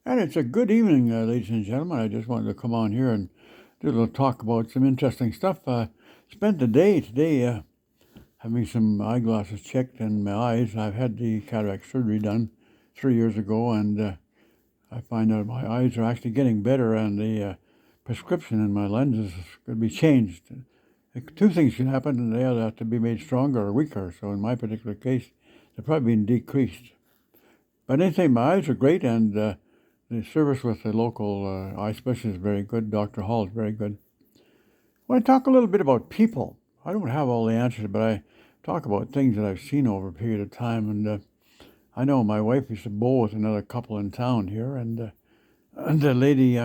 And it's a good evening, ladies and gentlemen. I just wanted to come on here and do a little talk about some interesting stuff. Spent the day today having some eyeglasses checked in my eyes. I've had the cataract surgery done 3 years ago, and I find out my eyes are actually getting better, and the prescription in my lenses is going to be changed. Two things can happen, and they either have to be made stronger or weaker. So in my particular case, they're probably being decreased. But anything, my eyes are great, and the service with the local eye specialist is very good. Dr. Hall is very good. I want to talk a little bit about people. I don't have all the answers, but I talk about things that I've seen over a period of time. And I know my wife used to bowl with another couple in town here, and the lady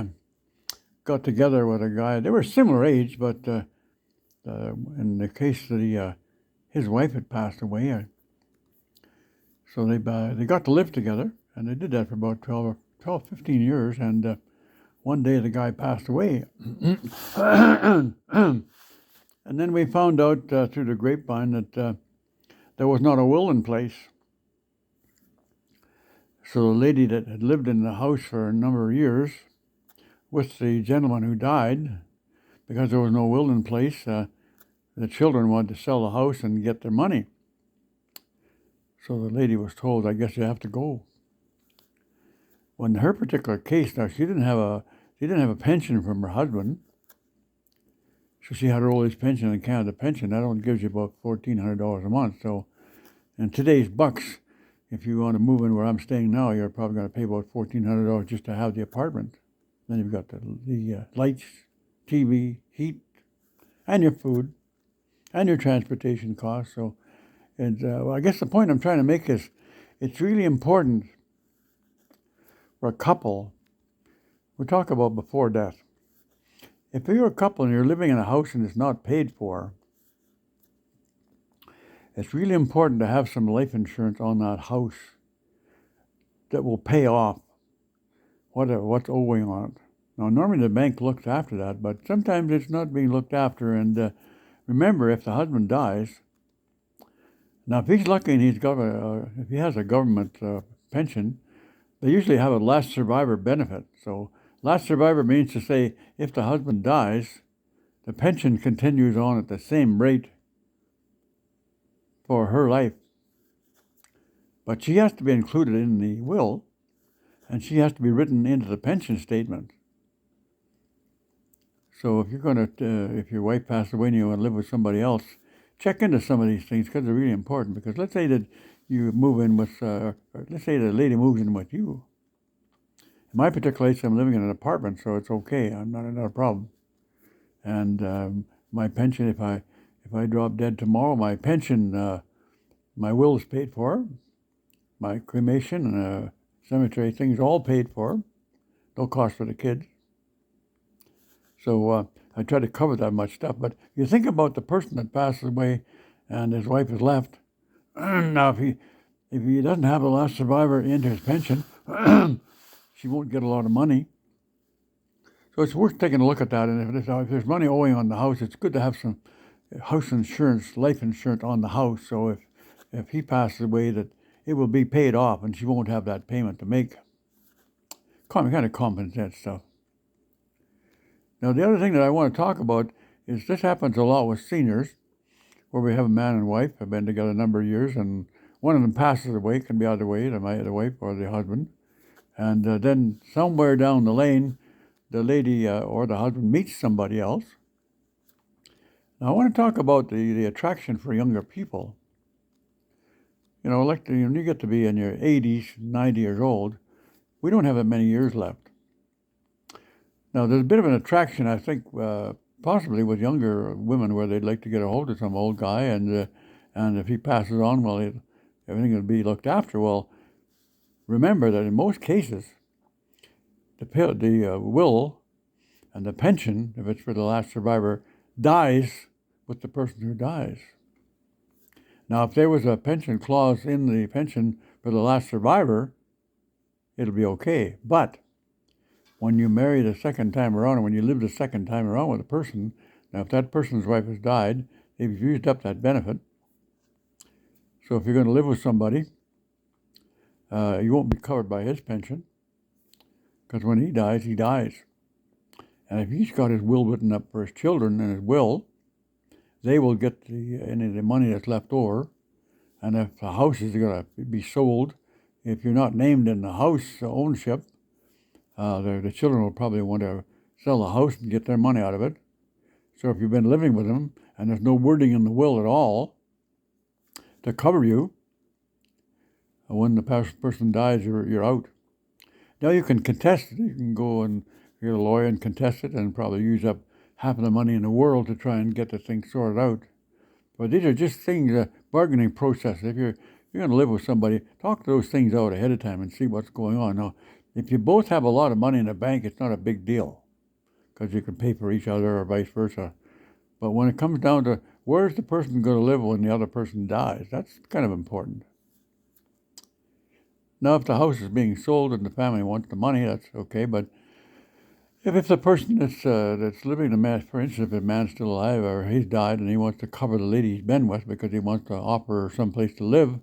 got together with a guy. They were similar age, but in the case that his wife had passed away, so they got to live together, and they did that for about 15 years, and one day the guy passed away. And then we found out through the grapevine that there was not a will in place. So the lady that had lived in the house for a number of years with the gentleman who died, because there was no will in place, the children wanted to sell the house and get their money. So the lady was told, I guess you have to go. Well, in her particular case, now she didn't have a pension from her husband, so she had her old age pension and Canada pension. That only gives you about $1,400 a month. So, in today's bucks, if you want to move in where I'm staying now, you're probably going to pay about $1,400 just to have the apartment. Then you've got the lights, TV, heat, and your food, and your transportation costs. So, I guess the point I'm trying to make is, it's really important for a couple. We talk about before death. If you're a couple and you're living in a house and it's not paid for, it's really important to have some life insurance on that house that will pay off what's owing on it. Now, normally the bank looks after that, but sometimes it's not being looked after. And remember, if the husband dies, now if he's lucky and if he has a government pension, they usually have a last survivor benefit. So last survivor means to say, if the husband dies, the pension continues on at the same rate for her life. But she has to be included in the will, and she has to be written into the pension statement. So if if your wife passed away and you want to live with somebody else, check into some of these things, because they're really important. Because let's say that you move in with, let's say the lady moves in with you. In my particular case, I'm living in an apartment, so it's okay. I'm not a problem. And my pension, if I drop dead tomorrow, my pension, my will is paid for. My cremation and cemetery things are all paid for. No cost for the kids. So I try to cover that much stuff. But you think about the person that passes away and his wife is left. Now, if he doesn't have the last survivor into his pension, she won't get a lot of money. So it's worth taking a look at that. And if there's money owing on the house, it's good to have some house insurance, life insurance on the house. So if he passes away, that it will be paid off and she won't have that payment to make. Kind of compensate stuff. Now, the other thing that I want to talk about is this happens a lot with seniors, where we have a man and wife have been together a number of years, and one of them passes away, can be either way, the wife or the husband. And then somewhere down the lane, the lady or the husband meets somebody else. Now, I want to talk about the attraction for younger people. You know, like when you get to be in your 80s, 90 years old, we don't have that many years left. Now, there's a bit of an attraction, I think, possibly with younger women, where they'd like to get a hold of some old guy, and if he passes on, well, everything will be looked after. Well, remember that in most cases, the will and the pension, if it's for the last survivor, dies with the person who dies. Now, if there was a pension clause in the pension for the last survivor, it'll be okay. But when you marry the second time around, and when you live the second time around with a person, now if that person's wife has died, they've used up that benefit. So if you're going to live with somebody, you won't be covered by his pension. because when he dies, he dies. And if he's got his will written up for his children in his will, they will get any of the money that's left over. And if the house is going to be sold, if you're not named in the house ownership, the children will probably want to sell the house and get their money out of it. So if you've been living with them and there's no wording in the will at all to cover you, when the person dies, you're out. Now you can contest it. You can go and get a lawyer and contest it and probably use up half of the money in the world to try and get the thing sorted out. But these are just things, bargaining process. If you're going to live with somebody, talk those things out ahead of time and see what's going on. Now, if you both have a lot of money in the bank, it's not a big deal because you can pay for each other or vice versa. But when it comes down to where's the person going to live when the other person dies, that's kind of important. Now, if the house is being sold and the family wants the money, that's okay. But if the person that's living, the man, for instance, if the man's still alive or he's died and he wants to cover the lady he's been with because he wants to offer her someplace to live,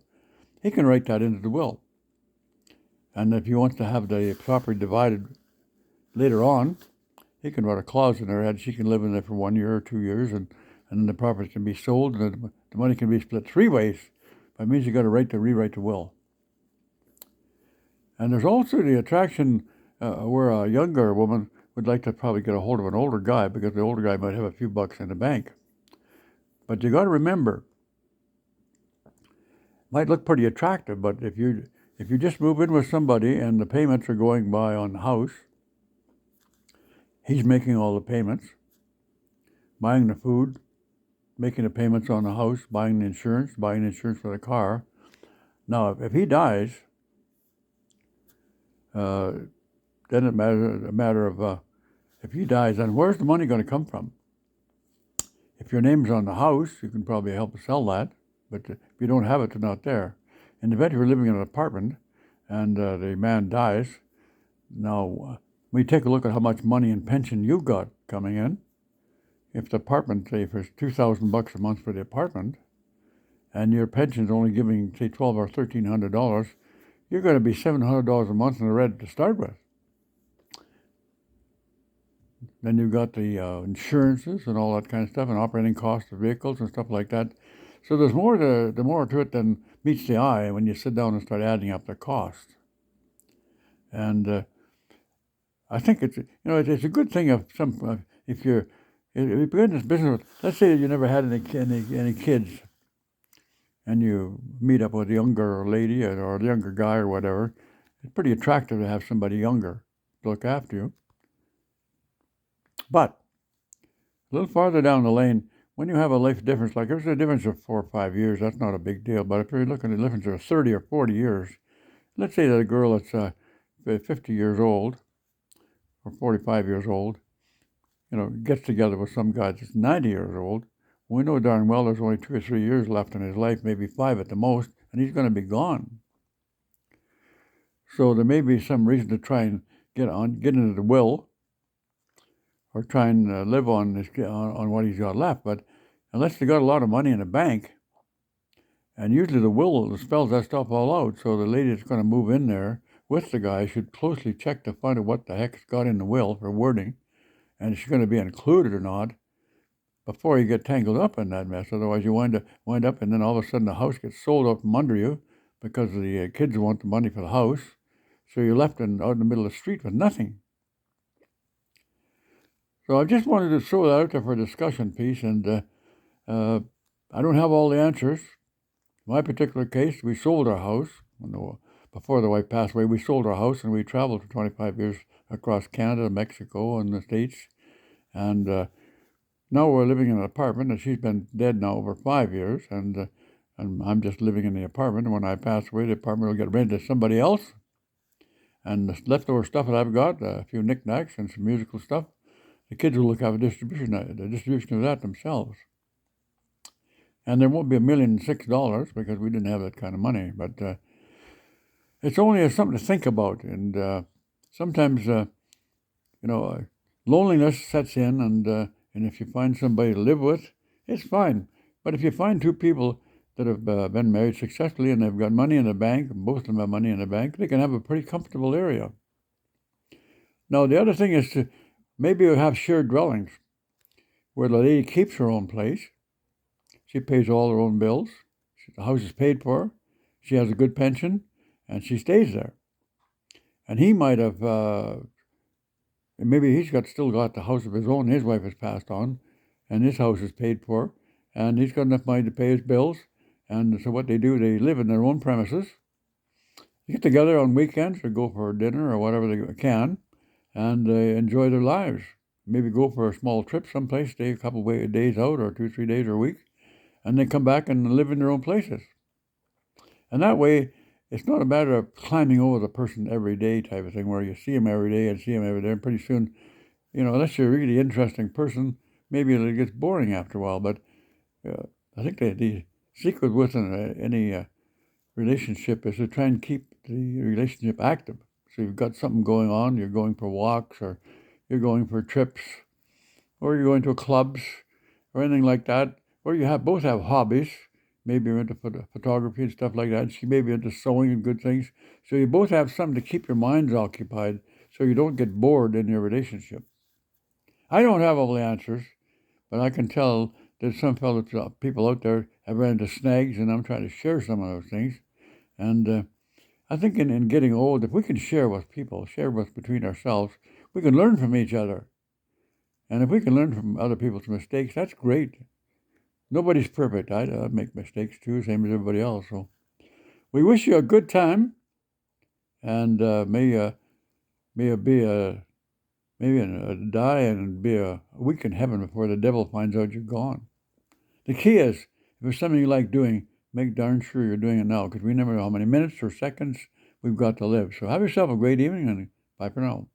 he can write that into the will. And if he wants to have the property divided later on, he can write a clause in there that she can live in there for 1 year or 2 years, and then the property can be sold and the money can be split 3 ways. That means you got a right to rewrite the will. And there's also the attraction where a younger woman would like to probably get a hold of an older guy because the older guy might have a few bucks in the bank. But you got to remember, it might look pretty attractive, but if you just move in with somebody and the payments are going by on the house, he's making all the payments, buying the food, making the payments on the house, buying the insurance for the car. Now, if he dies, then it's a matter of if he dies, then where's the money going to come from? If your name's on the house, you can probably help sell that, but if you don't have it, it's not there. In the event you're living in an apartment and the man dies, now we take a look at how much money and pension you've got coming in. If the apartment, say, if it's $2,000 a month for the apartment, and your pension's only giving, say, $1,200 or $1,300, you're going to be $700 a month in the red to start with. Then you've got the insurances and all that kind of stuff, and operating costs of vehicles and stuff like that. So there's more to it than meets the eye when you sit down and start adding up the cost. And I think it's a good thing if you begin this business. Let's say that you never had any kids, and you meet up with a younger lady or a younger guy or whatever. It's pretty attractive to have somebody younger to look after you. But a little farther down the lane, when you have a life difference, like if there's a difference of 4 or 5 years, that's not a big deal. But if you're looking at a difference of 30 or 40 years, let's say that a girl that's 50 years old or 45 years old, gets together with some guy that's 90 years old, we know darn well there's only 2 or 3 years left in his life, maybe 5 at the most, and he's going to be gone. So there may be some reason to try and get into the will, or try and live on what he's got left. But unless they got a lot of money in the bank, and usually the will spells that stuff all out, so the lady that's going to move in there with the guy should closely check to find out what the heck's got in the will for wording, and if she's going to be included or not, before you get tangled up in that mess. Otherwise you wind up, and then all of a sudden the house gets sold out from under you because the kids want the money for the house, so you're left out in the middle of the street with nothing. So I just wanted to throw that out there for a discussion piece, and I don't have all the answers. In my particular case, we sold our house. Before the wife passed away, we sold our house, and we traveled for 25 years across Canada, Mexico, and the States. And now we're living in an apartment, and she's been dead now over 5 years, and I'm just living in the apartment. And when I pass away, the apartment will get rented to somebody else. And the leftover stuff that I've got, a few knickknacks and some musical stuff, the kids will look at the distribution of that themselves. And there won't be $1,006,000 because we didn't have that kind of money. But it's only something to think about. And sometimes, loneliness sets in, and if you find somebody to live with, it's fine. But if you find two people that have been married successfully and they've got money in the bank, and both of them have money in the bank, they can have a pretty comfortable area. Now, the other thing is to maybe you have shared dwellings where the lady keeps her own place. She pays all her own bills. The house is paid for. She has a good pension, and she stays there. And he might have, maybe still got the house of his own. His wife has passed on, and his house is paid for, and he's got enough money to pay his bills. And so what they do, they live in their own premises. They get together on weekends or go for dinner or whatever they can, and enjoy their lives. Maybe go for a small trip someplace, stay a couple of days out, or 2, 3 days or a week, and then come back and live in their own places. And that way, it's not a matter of climbing over the person every day type of thing, where you see them every day and see them every day. And pretty soon, unless you're a really interesting person, maybe it gets boring after a while. But I think the secret within any relationship is to try and keep the relationship active. So you've got something going on, you're going for walks, or you're going for trips, or you're going to clubs, or anything like that, or you both have hobbies. Maybe you're into photography and stuff like that. She may be into sewing and good things. So you both have something to keep your minds occupied so you don't get bored in your relationship. I don't have all the answers, but I can tell there's some people out there have run into snags, and I'm trying to share some of those things. And I think in getting old, if we can share between ourselves, we can learn from each other. And if we can learn from other people's mistakes, that's great. Nobody's perfect. I make mistakes too, same as everybody else. So we wish you a good time, and may it be die and be a week in heaven before the devil finds out you're gone. The key is, if there's something you like doing, make darn sure you're doing it now, because we never know how many minutes or seconds we've got to live. So have yourself a great evening, and bye for now.